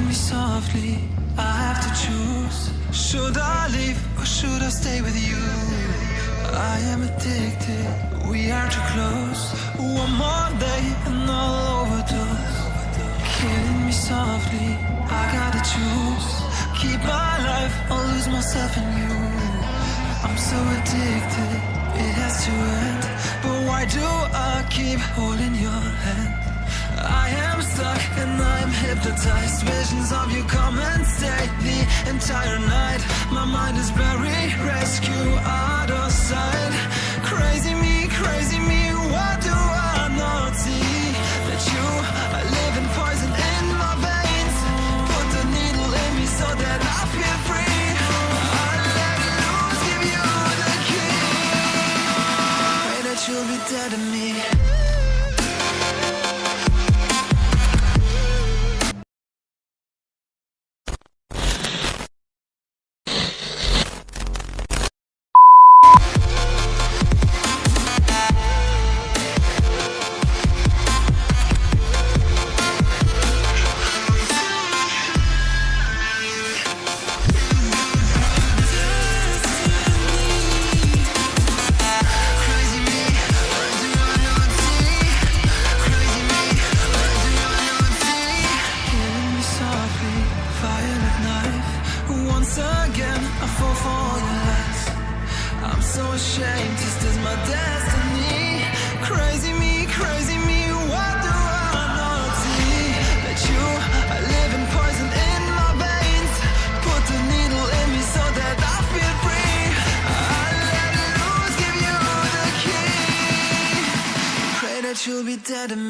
me softly, I have to choose. Should I leave or should I stay with you? I am addicted, we are too close. One more day and I'll overdose. Killing me softly, I gotta choose. Keep my life or lose myself in you. I'm so addicted, it has to end. But why do I keep holding your hand? I am stuck and I'm hypnotized. Visions of you come and stay the entire night. My mind is buried, rescue out of sight. Crazy me, what do I not see? That you are living poison in my veins. Put the needle in me so that I feel free. I'll let loose, give you the key. Pray that you'll be dead to me. You'll be dead to me.